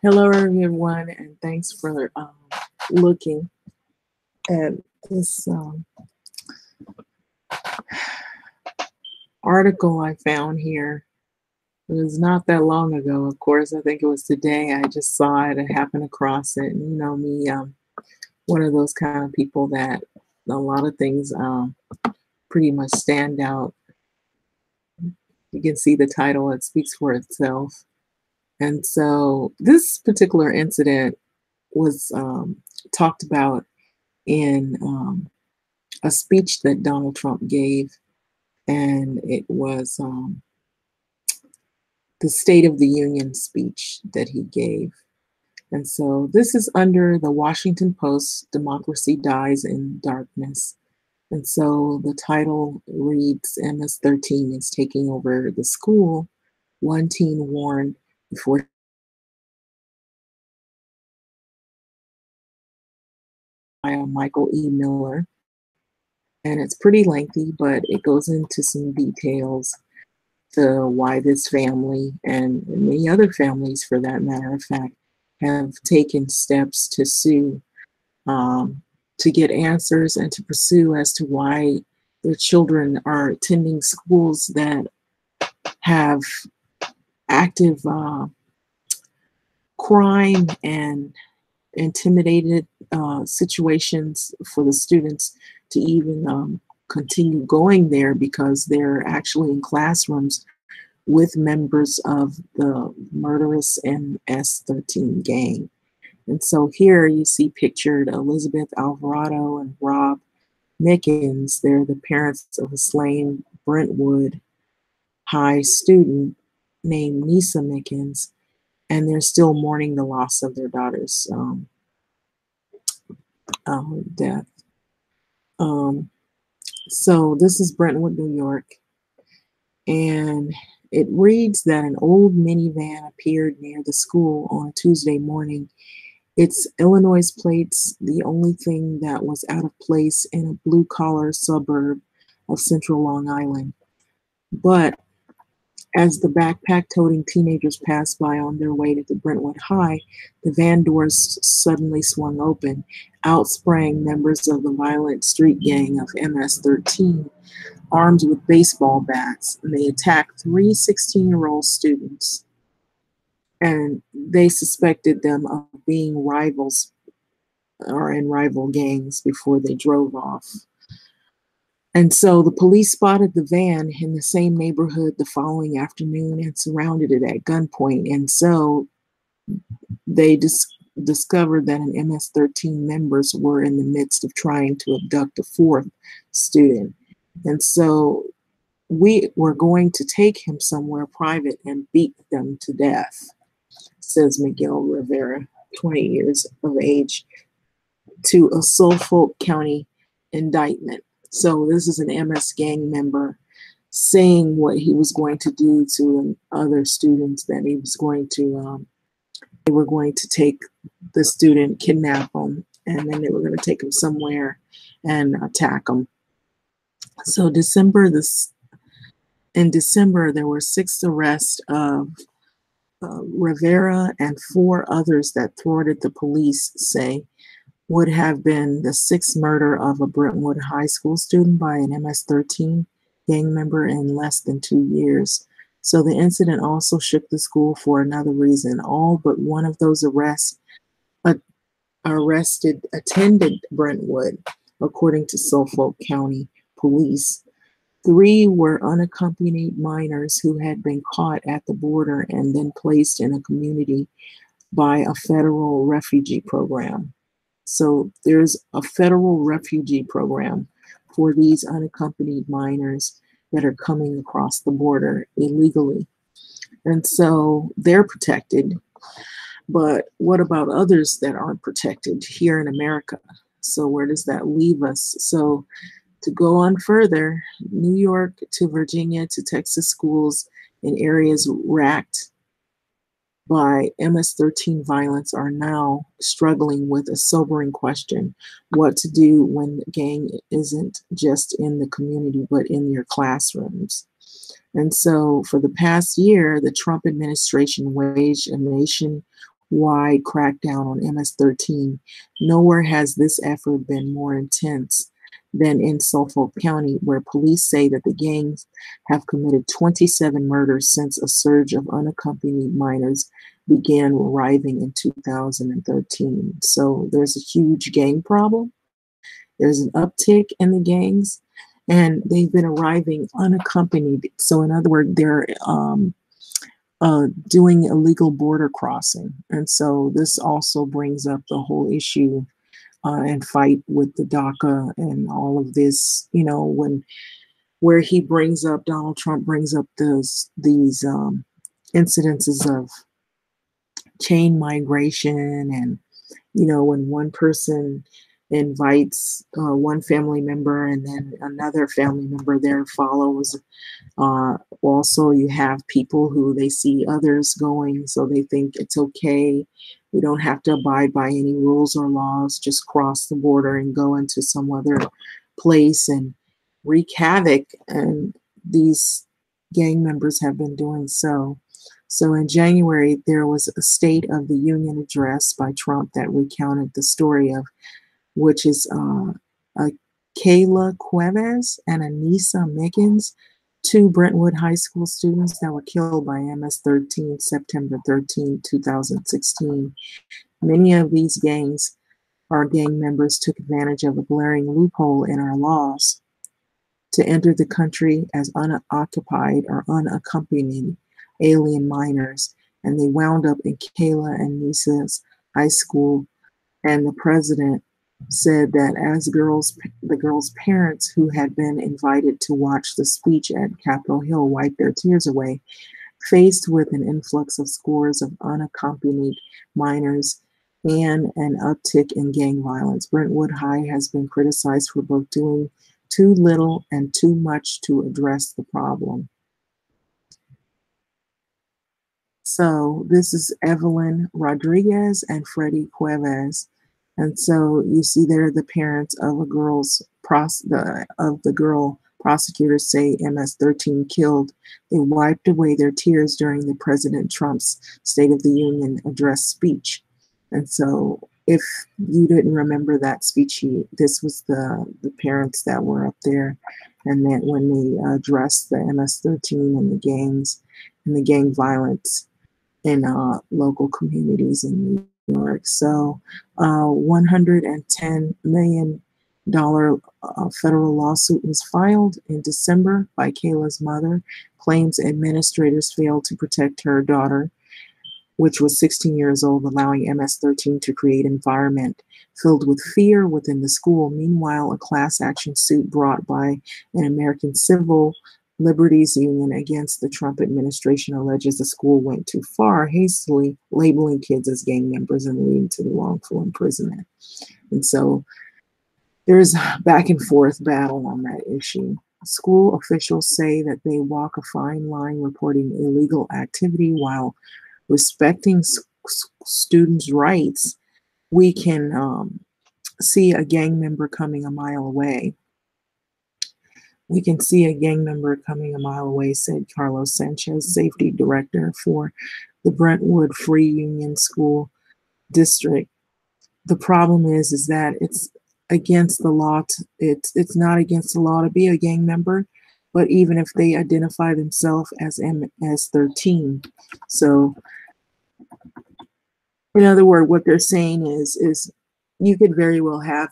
Hello, everyone, and thanks for looking at this article I found here. It was not that long ago, of course. I think it was today. I just saw it and happened across it. And you know me, one of those kind of people that a lot of things pretty much stand out. You can see the title, it speaks for itself. And so this particular incident was talked about in a speech that Donald Trump gave, and it was the State of the Union speech that he gave. And so this is under the Washington Post, Democracy Dies in Darkness. And so the title reads, MS13 is taking over the school. One teen warned before by Michael E. Miller. And it's pretty lengthy, but it goes into some details to why this family and many other families, for that matter of fact, have taken steps to sue, to get answers and to pursue as to why their children are attending schools that have active crime and intimidated situations for the students to even continue going there, because they're actually in classrooms with members of the murderous MS13 gang. And so here you see pictured Elizabeth Alvarado and Rob Mickens. They're the parents of a slain Brentwood High student named Nisa Mickens, and they're still mourning the loss of their daughter's death. So this is Brentwood, New York, and it reads that an old minivan appeared near the school on a Tuesday morning. Its Illinois plates, the only thing that was out of place in a blue-collar suburb of central Long Island. But as the backpack-toting teenagers passed by on their way to the Brentwood High, the van doors suddenly swung open. Out sprang members of the violent street gang of MS13, armed with baseball bats, and they attacked 3 16-year-old students. And they suspected them of being rivals or in rival gangs before they drove off. And so the police spotted the van in the same neighborhood the following afternoon and surrounded it at gunpoint. And so they discovered that an MS13 members were in the midst of trying to abduct a 4th student. And so we were going to take him somewhere private and beat them to death, says Miguel Rivera, 20 years of age, to a Suffolk County indictment. So this is an MS gang member saying what he was going to do to other students, that he was going to, they were going to take the student, kidnap him, and then they were going to take him somewhere and attack him. So in December, there were 6 arrests of Rivera and 4 others that thwarted the police say would have been the 6th murder of a Brentwood High School student by an MS13 gang member in less than 2 years. So the incident also shook the school for another reason. All but one of those arrested attended Brentwood, according to Suffolk County Police. 3 were unaccompanied minors who had been caught at the border and then placed in a community by a federal refugee program. So there's a federal refugee program for these unaccompanied minors that are coming across the border illegally. And so they're protected. But what about others that aren't protected here in America? So where does that leave us? So to go on further, New York to Virginia to Texas schools in areas racked by MS13 violence are now struggling with a sobering question: what to do when the gang isn't just in the community, but in your classrooms. And so for the past year, the Trump administration waged a nationwide wide crackdown on MS-13. Nowhere has this effort been more intense than in Suffolk County, where police say that the gangs have committed 27 murders since a surge of unaccompanied minors began arriving in 2013. So there's a huge gang problem. There's an uptick in the gangs, and they've been arriving unaccompanied. So, in other words, they're doing illegal border crossing. And so this also brings up the whole issue and fight with the DACA and all of this, when where he brings up, Donald Trump brings up these incidences of chain migration, and when one person invites one family member and then another family member there follows. Also, you have people who they see others going, so they think it's okay. We don't have to abide by any rules or laws, just cross the border and go into some other place and wreak havoc. And these gang members have been doing so. So in January, there was a State of the Union address by Trump that recounted the story of, which is Kayla Cuevas and Anissa Mickens, two Brentwood High School students that were killed by MS-13 September 2016. Many of these gang members took advantage of a glaring loophole in our laws to enter the country as unoccupied or unaccompanied alien minors, and they wound up in Kayla and Anissa's high school. And the president said that as the girls' parents who had been invited to watch the speech at Capitol Hill wipe their tears away, faced with an influx of scores of unaccompanied minors and an uptick in gang violence, Brentwood High has been criticized for both doing too little and too much to address the problem. So this is Evelyn Rodriguez and Freddie Cuevas. And so you see there the parents of the girl prosecutors say MS-13 killed. They wiped away their tears during the President Trump's State of the Union address speech. And so if you didn't remember that speech, this was the parents that were up there, and that when they addressed the MS-13 and the gangs and the gang violence in local communities in New York. So $110 million federal lawsuit was filed in December by Kayla's mother, claims administrators failed to protect her daughter, which was 16 years old, allowing MS-13 to create an environment filled with fear within the school. Meanwhile, a class action suit brought by an American Civil Liberties Union against the Trump administration alleges the school went too far, hastily labeling kids as gang members and leading to the wrongful imprisonment. And so there's back and forth battle on that issue. School officials say that they walk a fine line reporting illegal activity while respecting students' rights. We can see a gang member coming a mile away. We can see a gang member coming a mile away, said Carlos Sanchez, safety director for the Brentwood Free Union School District. The problem is that it's against the law. It's not against the law to be a gang member, but even if they identify themselves as MS-13. So, in other words, what they're saying is you could very well have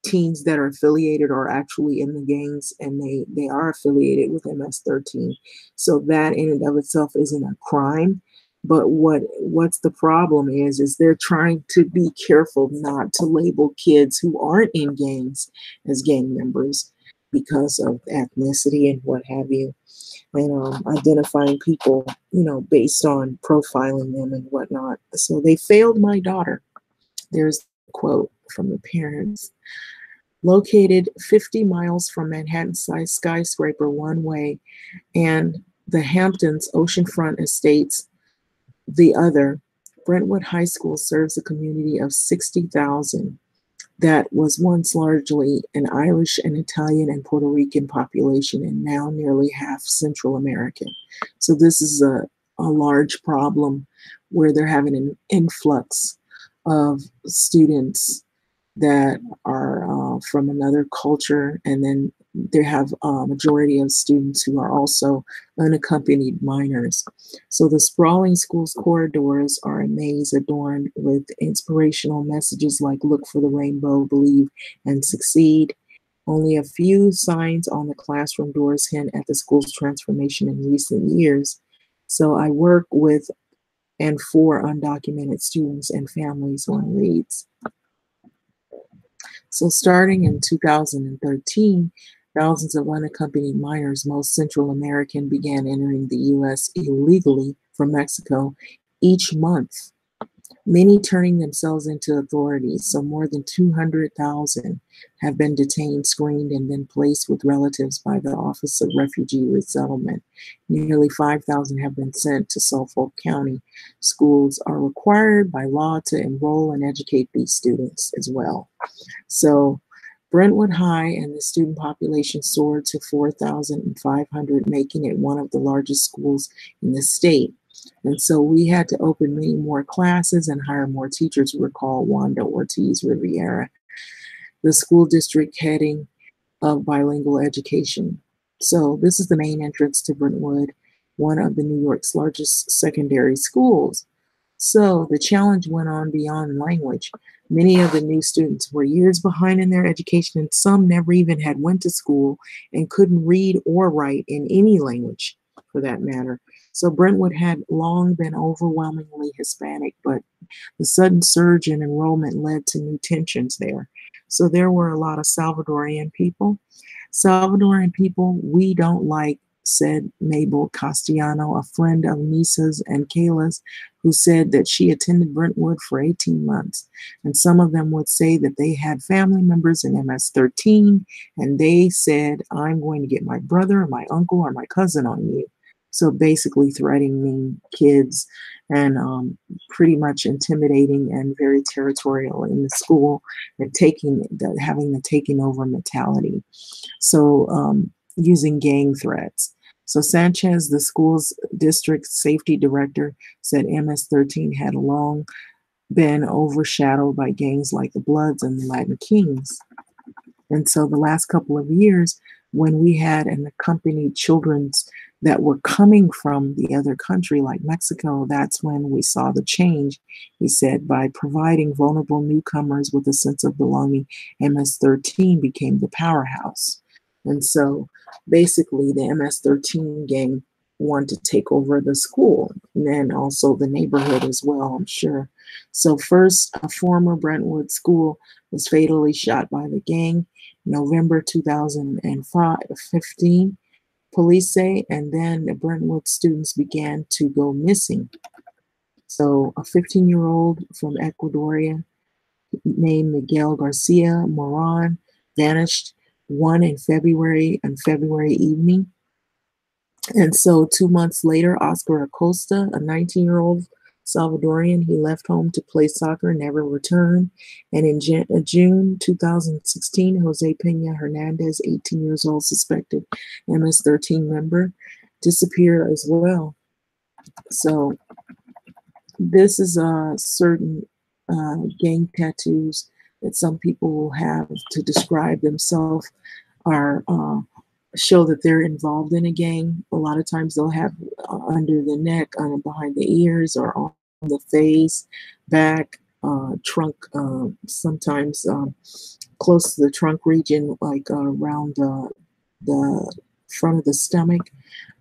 teens that are affiliated or actually in the gangs, and they are affiliated with MS-13. So that in and of itself isn't a crime. But what's the problem is they're trying to be careful not to label kids who aren't in gangs as gang members because of ethnicity and what have you, and identifying people, based on profiling them and whatnot. So they failed my daughter. There's a quote from the parents. Located 50 miles from Manhattan-sized skyscraper one way and the Hamptons oceanfront estates the other, Brentwood High School serves a community of 60,000 that was once largely an Irish and Italian and Puerto Rican population and now nearly half Central American. So this is a large problem where they're having an influx of students that are from another culture, and then they have a majority of students who are also unaccompanied minors. So the sprawling school's corridors are a maze adorned with inspirational messages like "Look for the rainbow, believe, and succeed." Only a few signs on the classroom doors hint at the school's transformation in recent years. So I work with and for undocumented students and families on reads. So starting in 2013, thousands of unaccompanied minors, most Central American, began entering the U.S. illegally from Mexico each month, many turning themselves into authorities. So more than 200,000 have been detained, screened, and then placed with relatives by the Office of Refugee Resettlement. Nearly 5,000 have been sent to Suffolk County. Schools are required by law to enroll and educate these students as well. So Brentwood High and the student population soared to 4,500, making it one of the largest schools in the state. And so we had to open many more classes and hire more teachers, recall Wanda Ortiz Riviera, the school district heading of bilingual education. So this is the main entrance to Brentwood, one of the New York's largest secondary schools. So the challenge went on beyond language. Many of the new students were years behind in their education, and some never even had went to school and couldn't read or write in any language for that matter. So Brentwood had long been overwhelmingly Hispanic, but the sudden surge in enrollment led to new tensions there. So there were a lot of Salvadorian people. Salvadorian people we don't like, said Mabel Castellano, a friend of Misa's and Kayla's, who said that she attended Brentwood for 18 months. And some of them would say that they had family members in MS13, and they said, I'm going to get my brother or my uncle or my cousin on you. So basically threatening kids and pretty much intimidating and very territorial in the school and having the taking over mentality. So using gang threats. So Sanchez, the school's district safety director, said MS-13 had long been overshadowed by gangs like the Bloods and the Latin Kings. And so the last couple of years, when we had an accompanied children's that were coming from the other country like Mexico, that's when we saw the change. He said, by providing vulnerable newcomers with a sense of belonging, MS-13 became the powerhouse. And so basically the MS-13 gang wanted to take over the school and then also the neighborhood as well, I'm sure. So first, a former Brentwood school was fatally shot by the gang November 2015, police say, and then the Brentwood students began to go missing. So a 15-year-old from Ecuador named Miguel Garcia Moran vanished on February evening. And so 2 months later, Oscar Acosta, a 19-year-old Salvadorian, he left home to play soccer, never returned. And in June 2016, Jose Pena Hernandez, 18 years old, suspected MS-13 member, disappeared as well. So this is certain gang tattoos that some people will have to describe themselves are show that they're involved in a gang. A lot of times they'll have under the neck, behind the ears, or on the face, back, trunk, sometimes close to the trunk region, like around the front of the stomach.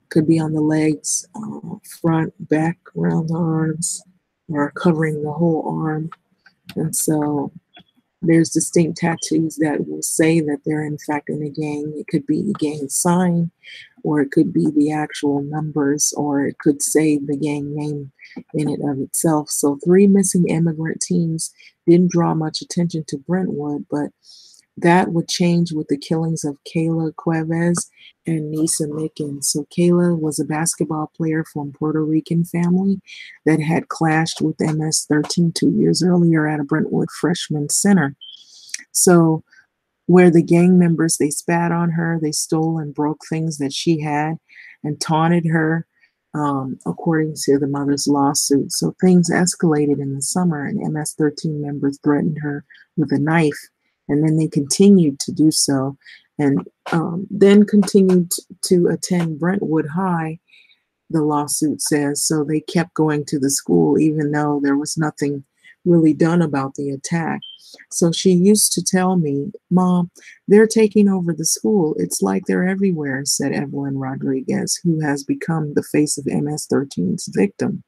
Could be on the legs, front, back, around the arms, or covering the whole arm. And so there's distinct tattoos that will say that they're in fact in a gang. It could be the gang sign, or it could be the actual numbers, or it could say the gang name in it of itself. So 3 missing immigrant teens didn't draw much attention to Brentwood, but that would change with the killings of Kayla Cuevas and Nisa Mickens. So Kayla was a basketball player from Puerto Rican family that had clashed with MS-13 2 years earlier at a Brentwood freshman center. So where the gang members, they spat on her, they stole and broke things that she had and taunted her. according to the mother's lawsuit. So things escalated in the summer, and MS-13 members threatened her with a knife, and then they continued to do so, and then continued to attend Brentwood High, the lawsuit says. So they kept going to the school even though there was nothing really done about the attack. So she used to tell me, "Mom, they're taking over the school. It's like they're everywhere," said Evelyn Rodriguez, who has become the face of MS-13's victim.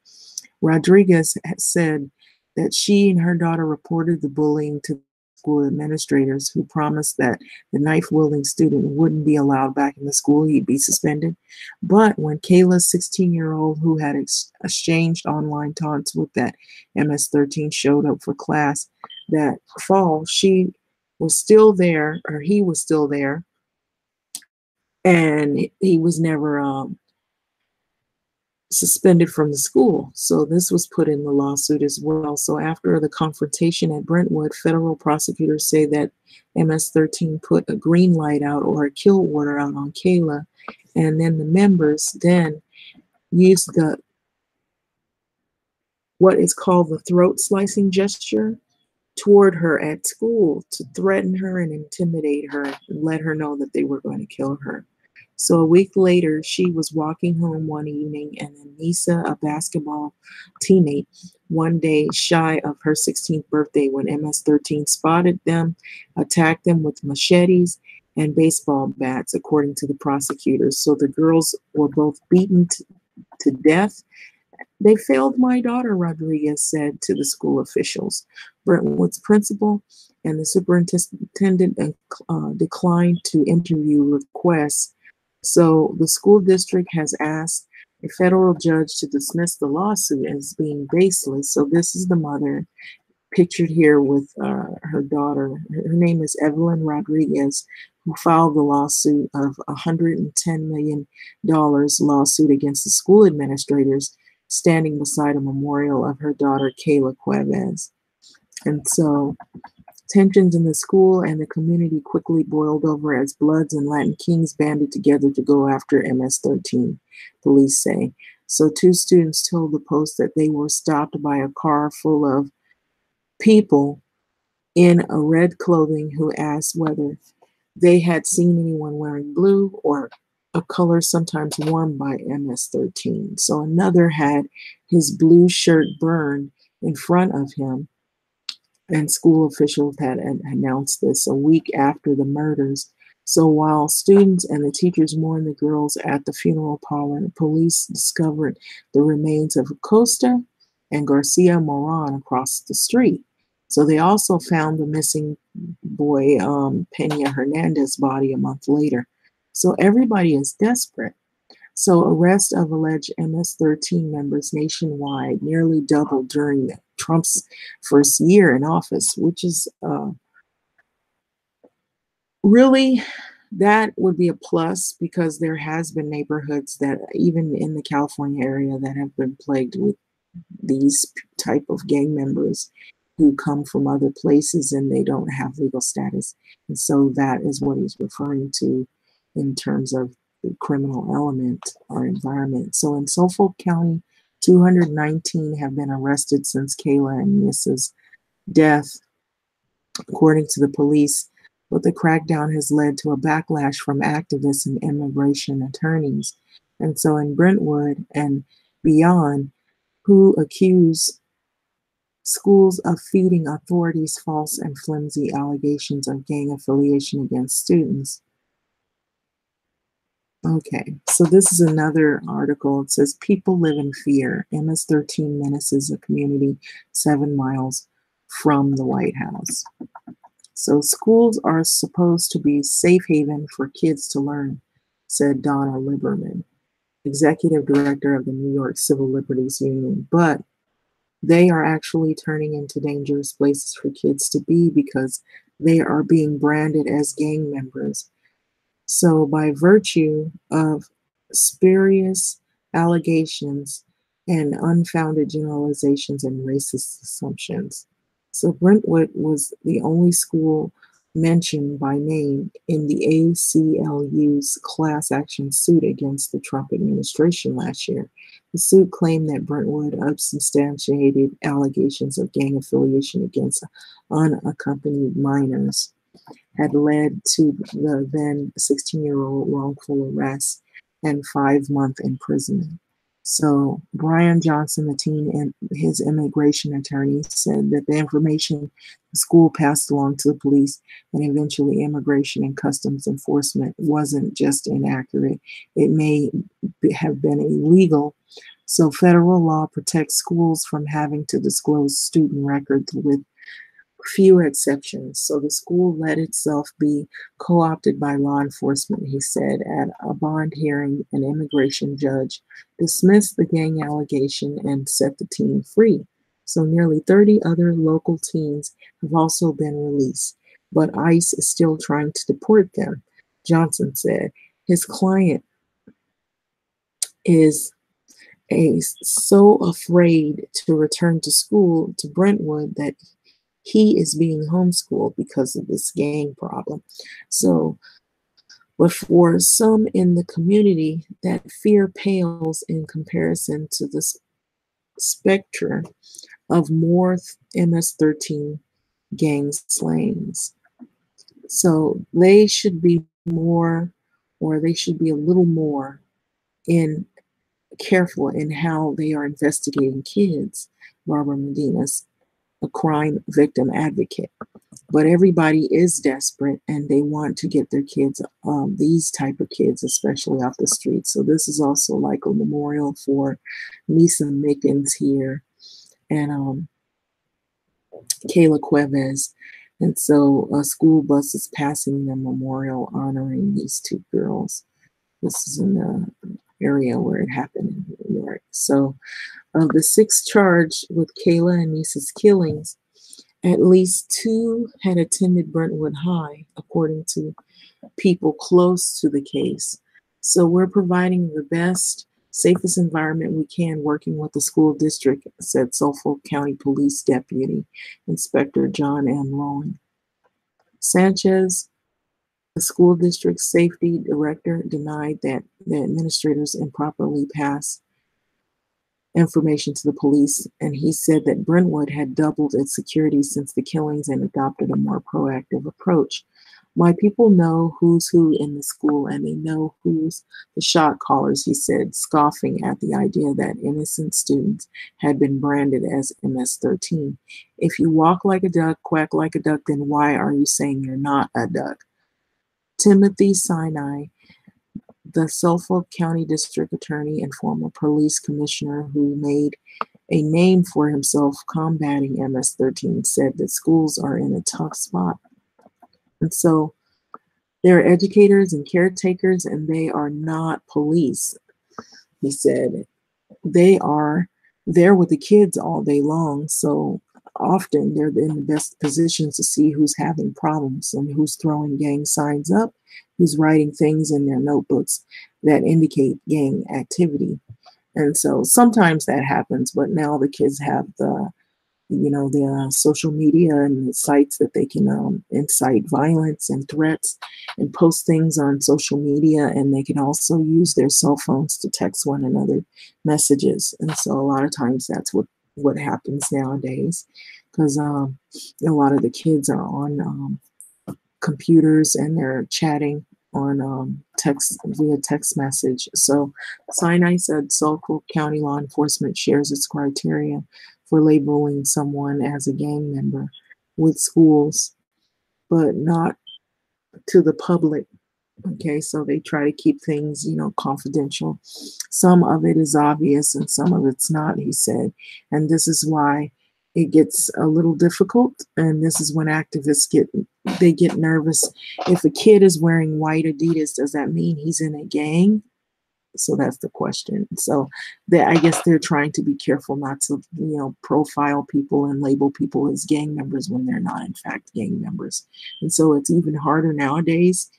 Rodriguez said that she and her daughter reported the bullying to school administrators, who promised that the knife-wielding student wouldn't be allowed back in the school, he'd be suspended. But when Kayla's 16-year-old, who had exchanged online taunts with that MS-13, showed up for class that fall, she was still there, or he was still there, and he was never suspended from the school. So this was put in the lawsuit as well. So after the confrontation at Brentwood, federal prosecutors say that MS-13 put a green light out, or a kill order out, on Kayla, and then the members then used the what is called the throat slicing gesture toward her at school to threaten her and intimidate her and let her know that they were going to kill her. So a week later, she was walking home one evening, and then Nisa, a basketball teammate, one day shy of her 16th birthday, when MS-13 spotted them, attacked them with machetes and baseball bats, according to the prosecutors. So the girls were both beaten to death. "They failed my daughter," Rodriguez said to the school officials. Brentwood's principal and the superintendent declined to interview requests. So the school district has asked a federal judge to dismiss the lawsuit as being baseless. So this is the mother pictured here with her daughter. Her name is Evelyn Rodriguez, who filed the lawsuit of $110 million lawsuit against the school administrators, standing beside a memorial of her daughter, Kayla Cuevas. And so tensions in the school and the community quickly boiled over as Bloods and Latin Kings banded together to go after MS-13, police say. So two students told the Post that they were stopped by a car full of people in a red clothing who asked whether they had seen anyone wearing blue, or a color sometimes worn by MS-13. So another had his blue shirt burned in front of him, and school officials had announced this a week after the murders. So while students and the teachers mourned the girls at the funeral parlor, police discovered the remains of Acosta and Garcia Moran across the street. So they also found the missing boy, Pena Hernandez's body a month later. So everybody is desperate. So arrest of alleged MS-13 members nationwide nearly doubled during Trump's first year in office, which is really, that would be a plus, because there has been neighborhoods that, even in the California area, that have been plagued with these type of gang members who come from other places and they don't have legal status. And so that is what he's referring to in terms of the criminal element or environment. So in Suffolk County, 219 have been arrested since Kayla and Nissa's death, according to the police. But the crackdown has led to a backlash from activists and immigration attorneys. And so in Brentwood and beyond, who accuse schools of feeding authorities false and flimsy allegations of gang affiliation against students. Okay, so this is another article. It says, "People live in fear. MS-13 menaces a community 7 miles from the White House." So schools are supposed to be safe haven for kids to learn, said Donna Lieberman, executive director of the New York Civil Liberties Union. But they are actually turning into dangerous places for kids to be, because they are being branded as gang members. So by virtue of spurious allegations and unfounded generalizations and racist assumptions. So Brentwood was the only school mentioned by name in the ACLU's class action suit against the Trump administration last year. The suit claimed that Brentwood unsubstantiated allegations of gang affiliation against unaccompanied minors had led to the then 16-year-old wrongful arrest and 5-month imprisonment. So Brian Johnson, the teen, and his immigration attorney said that the information the school passed along to the police and eventually Immigration and Customs Enforcement wasn't just inaccurate, it may have been illegal. So federal law protects schools from having to disclose student records with few exceptions. So the school let itself be co-opted by law enforcement, he said. At a bond hearing, an immigration judge dismissed the gang allegation and set the teen free. So nearly 30 other local teens have also been released, but ICE is still trying to deport them, Johnson said. His client is so afraid to return to school to Brentwood that he is being homeschooled because of this gang problem. So, but for some in the community, that fear pales in comparison to the specter of more MS-13 gang slayings. So they should be more, or they should be a little more in careful in how they are investigating kids. Barbara Medina's a crime victim advocate. But everybody is desperate and they want to get their kids, these type of kids, especially off the streets. So this is also like a memorial for Lisa Mickens here and Kayla Cuevas. And so a school bus is passing the memorial honoring these two girls. This is in the area where it happened in New York. So of the 6 charged with Kayla and Lisa's killings, at least 2 had attended Brentwood High, according to people close to the case. So we're providing the best, safest environment we can working with the school district, said Suffolk County Police Deputy Inspector John M. Lowen. Sanchez, the school district safety director, denied that the administrators improperly passed information to the police, and he said that Brentwood had doubled its security since the killings and adopted a more proactive approach. My people know who's who in the school, and they know who's the shot callers, he said, scoffing at the idea that innocent students had been branded as MS-13. If you walk like a duck, quack like a duck, then why are you saying you're not a duck? Timothy Sinai, the Suffolk County District Attorney and former police commissioner who made a name for himself combating MS-13, said that schools are in a tough spot. And so they're educators and caretakers, and they are not police, he said. They are there with the kids all day long, so often they're in the best positions to see who's having problems and who's throwing gang signs up, who's writing things in their notebooks that indicate gang activity. And so sometimes that happens, but now the kids have the social media and the sites that they can incite violence and threats and post things on social media, and they can also use their cell phones to text one another messages. And so a lot of times that's what happens nowadays, because a lot of the kids are on computers and they're chatting on text via text message. So Sinai said Suffolk County law enforcement shares its criteria for labeling someone as a gang member with schools, but not to the public. Okay, so they try to keep things, confidential. Some of it is obvious and some of it's not, he said. And this is why it gets a little difficult. And this is when activists get nervous. If a kid is wearing white Adidas, does that mean he's in a gang? So that's the question. So I guess they're trying to be careful not to, profile people and label people as gang members when they're not, in fact, gang members. And so it's even harder nowadays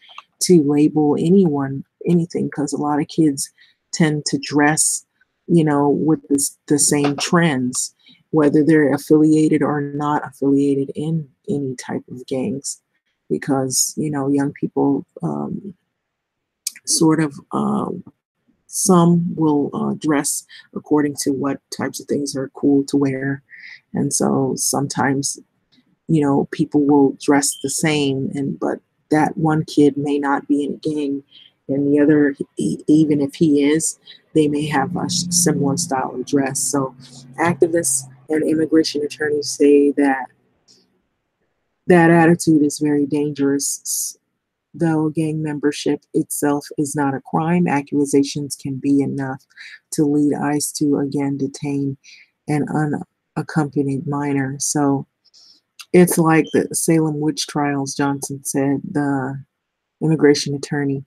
to label anything, because a lot of kids tend to dress, with the same trends, whether they're affiliated or not affiliated in any type of gangs. because, young people sort of, some will dress according to what types of things are cool to wear. And so sometimes, people will dress the same, but that one kid may not be in a gang, and the other, even if he is, they may have a similar style of dress. So activists and immigration attorneys say that that attitude is very dangerous. Though gang membership itself is not a crime, accusations can be enough to lead ICE to again detain an unaccompanied minor. So it's like the Salem witch trials, Johnson said, the immigration attorney.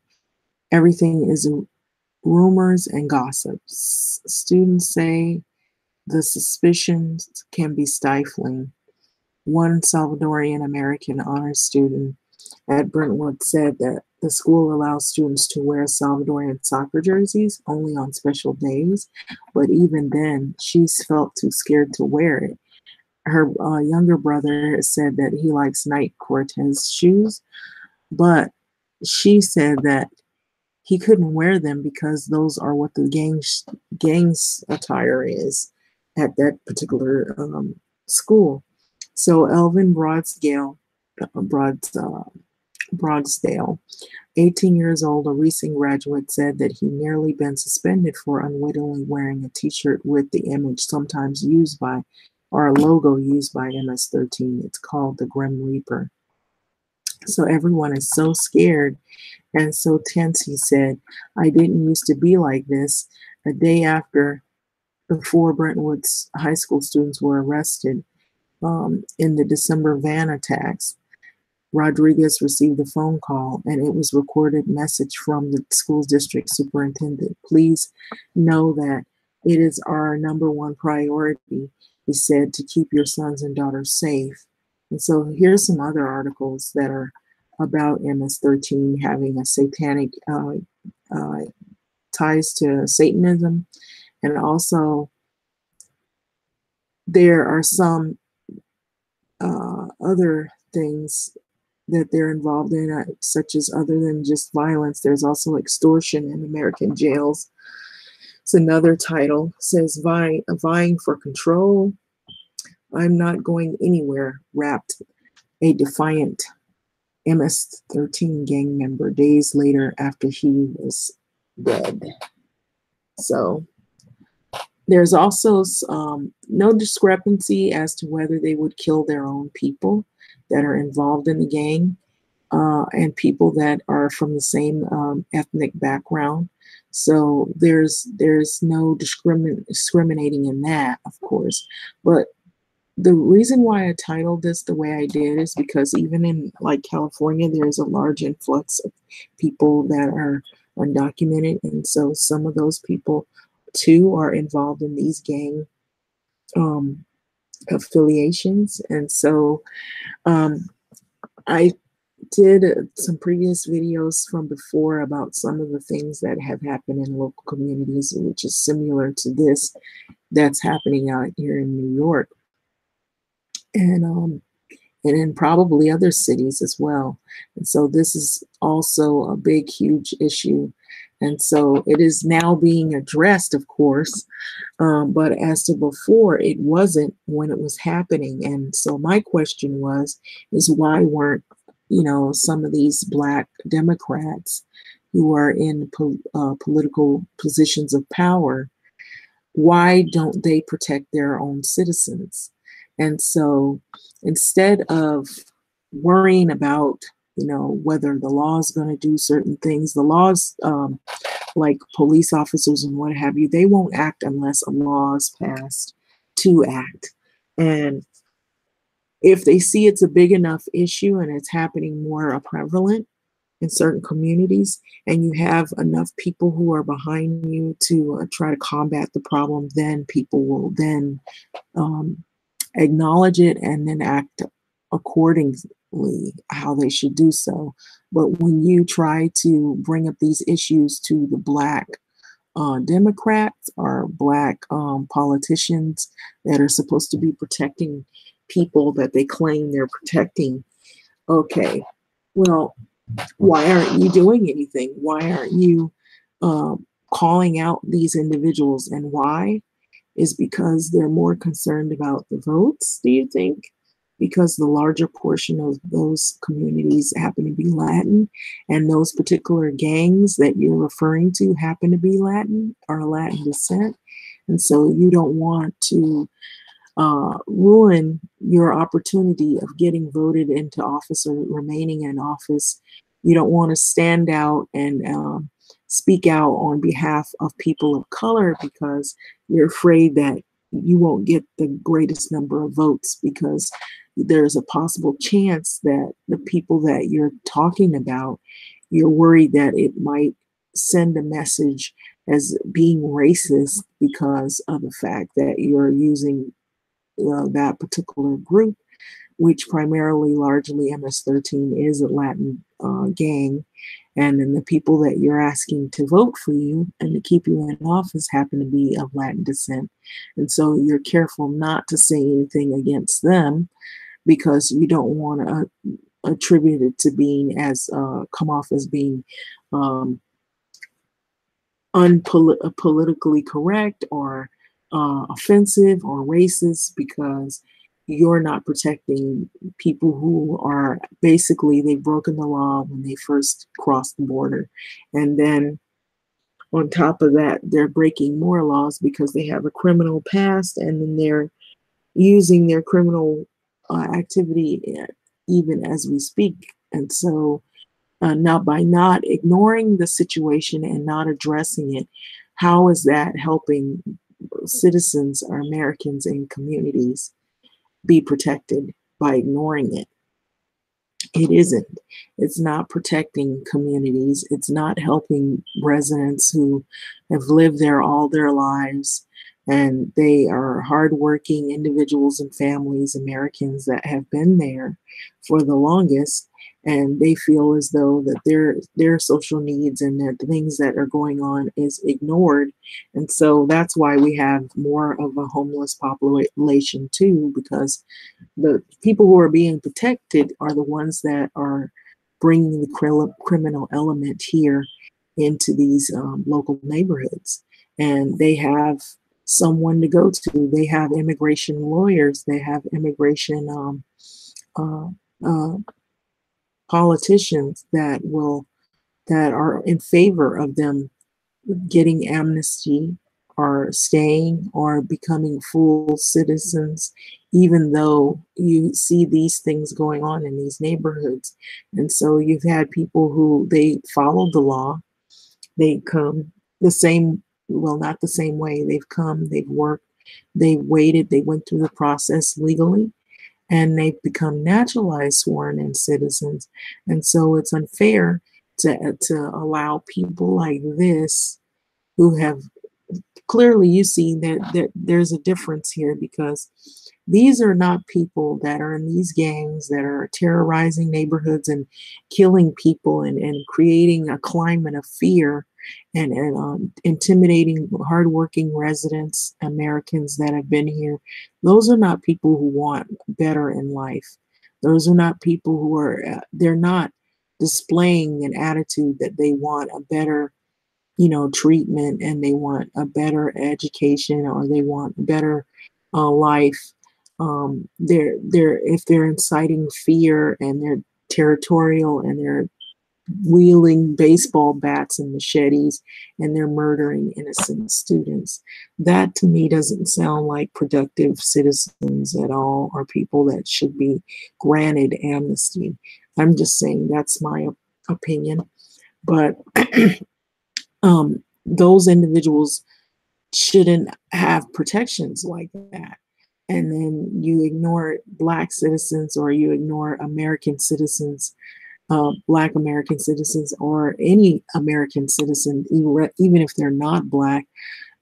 Everything is rumors and gossips. Students say the suspicions can be stifling. One Salvadorian American honors student at Brentwood said that the school allows students to wear Salvadorian soccer jerseys only on special days, but even then, she's felt too scared to wear it. Her younger brother said that he likes Nike Cortez shoes, but she said that he couldn't wear them because those are what the gang's attire is at that particular school. So Elvin Broadsdale, 18 years old, a recent graduate, said that he nearly been suspended for unwittingly wearing a t-shirt with the image sometimes used by, or a logo used by MS13. It's called the Grim Reaper. So everyone is so scared and so tense, he said. I didn't used to be like this. A day after the four Brentwood's high school students were arrested in the December van attacks, Rodriguez received a phone call, and it was recorded message from the school district superintendent. Please know that it is our number one priority, he said, to keep your sons and daughters safe. And so here's some other articles that are about MS13 having a satanic ties to Satanism. And also there are some other things that they're involved in, such as other than just violence, there's also extortion in American jails. It's another title, says vying for control. I'm not going anywhere, rapped a defiant MS13 gang member days later after he was dead. So there's also no discrepancy as to whether they would kill their own people that are involved in the gang and people that are from the same ethnic background. So there's no discriminating in that, of course. But the reason why I titled this the way I did is because even in like California, there's a large influx of people that are undocumented. And so some of those people too are involved in these gang affiliations. And so I did some previous videos from before about some of the things that have happened in local communities, which is similar to this that's happening out here in New York. And in probably other cities as well. And so this is also a big, huge issue. And so it is now being addressed, of course, but as to before, it wasn't when it was happening. And so my question is why weren't, some of these Black Democrats who are in political positions of power, why don't they protect their own citizens? And so instead of worrying about, whether the law is going to do certain things, the laws, like police officers and what have you, they won't act unless a law is passed to act. And if they see it's a big enough issue and it's happening more prevalent in certain communities, and you have enough people who are behind you to try to combat the problem, then people will then acknowledge it and then act accordingly how they should do so. But when you try to bring up these issues to the Black Democrats or Black politicians that are supposed to be protecting people that they claim they're protecting, okay, Well, why aren't you doing anything? Why aren't you calling out these individuals? And why is because they're more concerned about the votes, do you think? Because the larger portion of those communities happen to be Latin, and those particular gangs that you're referring to happen to be Latin or Latin descent. And so you don't want to ruin your opportunity of getting voted into office or remaining in office. You don't want to stand out and speak out on behalf of people of color because you're afraid that you won't get the greatest number of votes because there's a possible chance that the people that you're talking about, you're worried that it might send a message as being racist because of the fact that you're using that particular group, which primarily, largely MS13 is a Latin gang. And then the people that you're asking to vote for you and to keep you in office happen to be of Latin descent. And so you're careful not to say anything against them because you don't want to attribute it to being as come off as being unpolitically correct or offensive or racist because you're not protecting people who are basically they've broken the law when they first crossed the border. And then on top of that, they're breaking more laws because they have a criminal past and then they're using their criminal activity even as we speak. And so now by not ignoring the situation and not addressing it, how is that helping citizens or Americans in communities be protected by ignoring it? It isn't. It's not protecting communities. It's not helping residents who have lived there all their lives. And they are hardworking individuals and families, Americans that have been there for the longest. And they feel as though that their social needs and that the things that are going on is ignored. And so that's why we have more of a homeless population too, because the people who are being protected are the ones that are bringing the criminal element here into these local neighborhoods. And they have someone to go to. They have immigration lawyers. They have immigration uh, uh, politicians that are in favor of them getting amnesty or staying or becoming full citizens, even though you see these things going on in these neighborhoods. And so you've had people who they followed the law, they come the same, well, not the same way. They've come, they've worked, they've waited, they went through the process legally, and they've become naturalized sworn in citizens. And so it's unfair to allow people like this who have clearly you see that there's a difference here because these are not people that are in these gangs that are terrorizing neighborhoods and killing people and creating a climate of fear and intimidating hardworking residents, Americans that have been here. Those are not people who want better in life. Those are not people who are, they're not displaying an attitude that they want a better treatment and they want a better education or they want a better life. They're if they're inciting fear and they're territorial and they're wielding baseball bats and machetes and they're murdering innocent students. That to me doesn't sound like productive citizens at all or people that should be granted amnesty. I'm just saying that's my opinion. But those individuals shouldn't have protections like that. And then you ignore Black citizens or you ignore American citizens, Black American citizens, or any American citizen, even if they're not Black,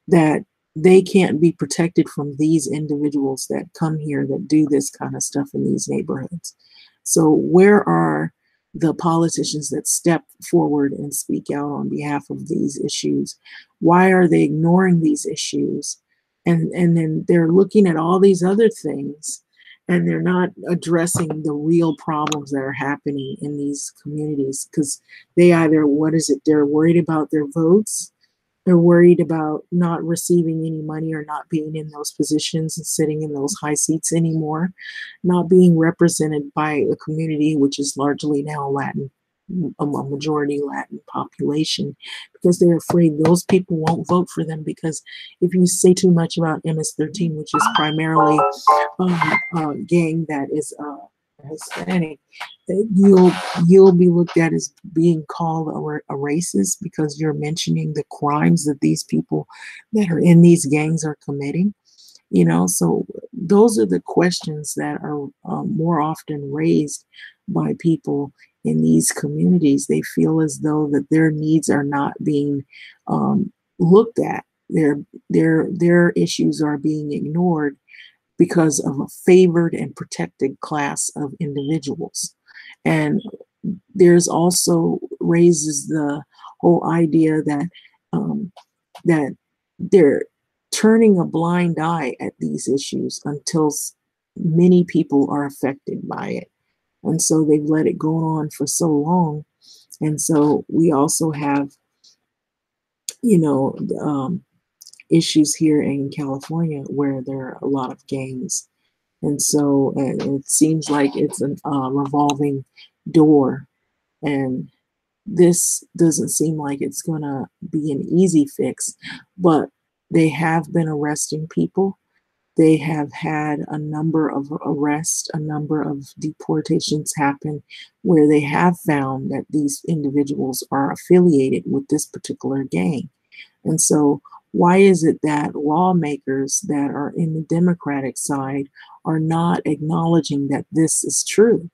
that they can't be protected from these individuals that come here that do this kind of stuff in these neighborhoods. So where are the politicians that step forward and speak out on behalf of these issues? Why are they ignoring these issues? And then they're looking at all these other things and they're not addressing the real problems that are happening in these communities, because they either, what is it, they're worried about their votes, they're worried about not receiving any money or not being in those positions and sitting in those high seats anymore, not being represented by a community which is largely now Latin, a majority Latin population, because they're afraid those people won't vote for them. Because if you say too much about MS13, which is primarily a gang that is Hispanic, that you'll be looked at as being called a racist because you're mentioning the crimes that these people that are in these gangs are committing. So those are the questions that are more often raised by people in these communities. They feel as though that their needs are not being looked at. Their issues are being ignored because of a favored and protected class of individuals. And there's also raises the whole idea that that they're turning a blind eye at these issues until many people are affected by it. And so they've let it go on for so long. And so we also have, you know, issues here in California where there are a lot of gangs. And so it seems like it's a revolving door. And this doesn't seem like it's going to be an easy fix, but they have been arresting people. They have had a number of arrests, a number of deportations happen where they have found that these individuals are affiliated with this particular gang. And so, why is it that lawmakers that are in the Democratic side are not acknowledging that this is true?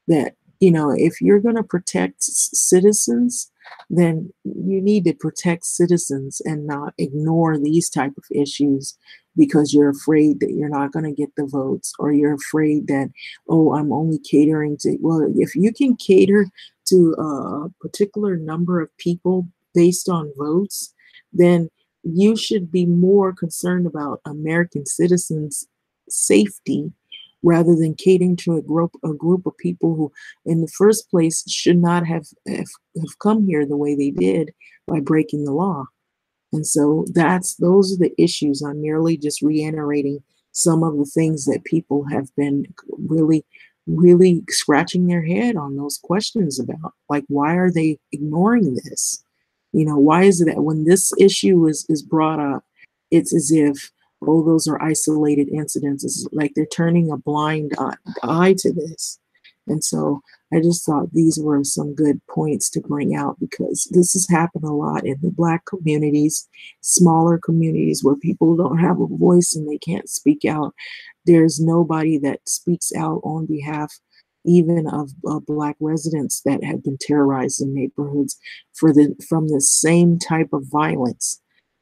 That, if you're going to protect citizens, then you need to protect citizens and not ignore these type of issues because you're afraid that you're not going to get the votes, or you're afraid that, oh, I'm only catering to, well, if you can cater to a particular number of people based on votes, then you should be more concerned about American citizens' safety rather than catering to a group of people who, in the first place, should not have come here the way they did by breaking the law. And so those are the issues. I'm merely just reiterating some of the things that people have been really, really scratching their head on those questions about. Like, why are they ignoring this? Why is it that when this issue is brought up, it's as if, oh, those are isolated incidents. It's like they're turning a blind eye to this. And so I just thought these were some good points to bring out, because this has happened a lot in the Black communities, smaller communities where people don't have a voice and they can't speak out. There's nobody that speaks out on behalf even of Black residents that have been terrorized in neighborhoods from the same type of violence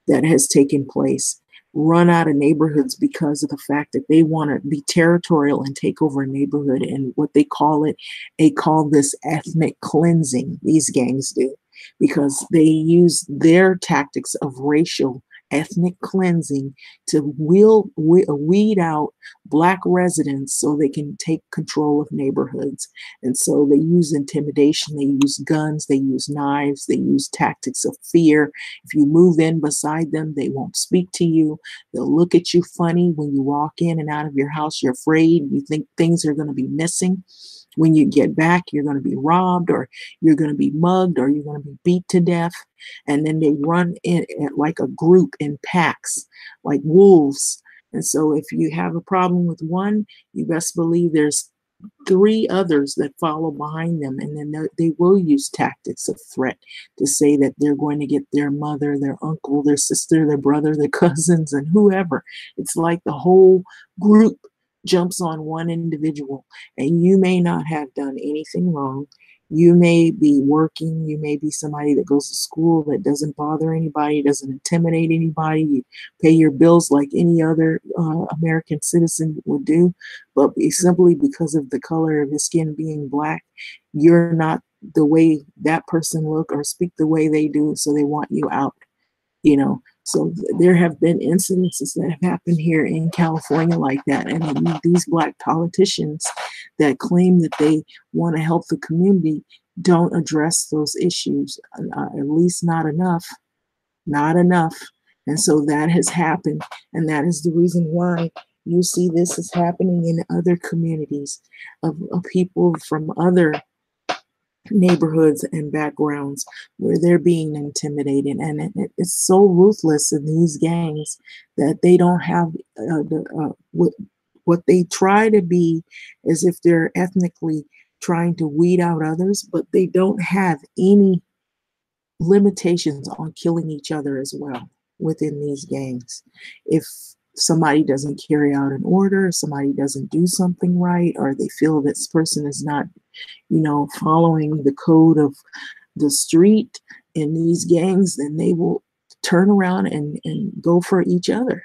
that has taken place, run out of neighborhoods because of the fact that they want to be territorial and take over a neighborhood. And what they call this ethnic cleansing. These gangs do, because they use their tactics of racial ethnic cleansing to weed out Black residents so they can take control of neighborhoods. And so they use intimidation, they use guns, they use knives, they use tactics of fear. If you move in beside them, they won't speak to you. They'll look at you funny when you walk in and out of your house. You're afraid, you think things are going to be missing. When you get back, you're going to be robbed, or you're going to be mugged, or you're going to be beat to death. And then they run in like a group in packs, like wolves. And so if you have a problem with one, you best believe there's 3 others that follow behind them. And then they will use tactics of threat to say that they're going to get their mother, their uncle, their sister, their brother, their cousins, and whoever. It's like the whole group jumps on one individual, and you may not have done anything wrong. You may be working, you may be somebody that goes to school that doesn't bother anybody, doesn't intimidate anybody. You pay your bills like any other American citizen would do, but simply because of the color of his skin being Black, you're not the way that person look or speak the way they do, so they want you out. So there have been incidences that have happened here in California like that. And these Black politicians that claim that they want to help the community don't address those issues, at least not enough, not enough. And so that has happened. And that is the reason why you see this is happening in other communities of people from other neighborhoods and backgrounds where they're being intimidated. And it's so ruthless in these gangs that they don't have what they try to be, as if they're ethnically trying to weed out others, but they don't have any limitations on killing each other as well within these gangs. If somebody doesn't carry out an order, somebody doesn't do something right, or they feel this person is not, following the code of the street in these gangs, then they will turn around and go for each other.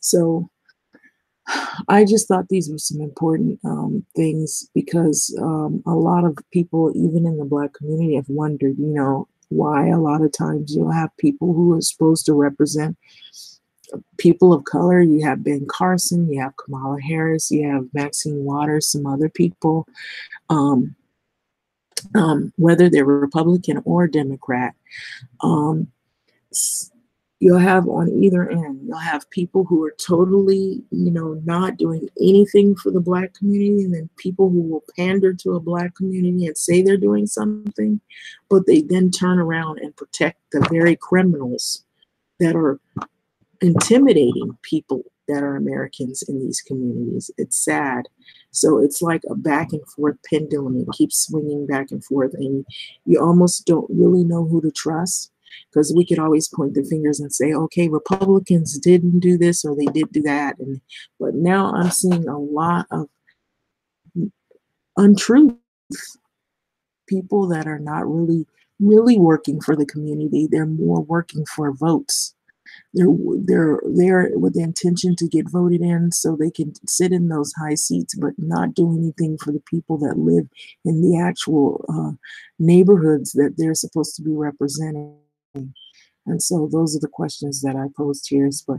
So I just thought these were some important things because a lot of people, even in the Black community, have wondered, why a lot of times you'll have people who are supposed to represent people of color. You have Ben Carson, you have Kamala Harris, you have Maxine Waters, some other people, whether they're Republican or Democrat. Um, You'll have on either end, you'll have people who are totally, not doing anything for the Black community, and then people who will pander to a Black community and say they're doing something, but they then turn around and protect the very criminals that are intimidating people that are Americans in these communities. It's sad. So it's like a back and forth pendulum. It keeps swinging back and forth, and you almost don't really know who to trust, because we could always point the fingers and say, okay, Republicans didn't do this or they did do that. But now I'm seeing a lot of untruth, people that are not really working for the community. They're more working for votes. They're there with the intention to get voted in so they can sit in those high seats, but not do anything for the people that live in the actual neighborhoods that they're supposed to be representing. And so those are the questions that I posed here. But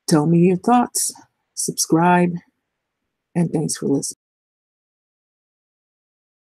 tell me your thoughts, subscribe, and thanks for listening.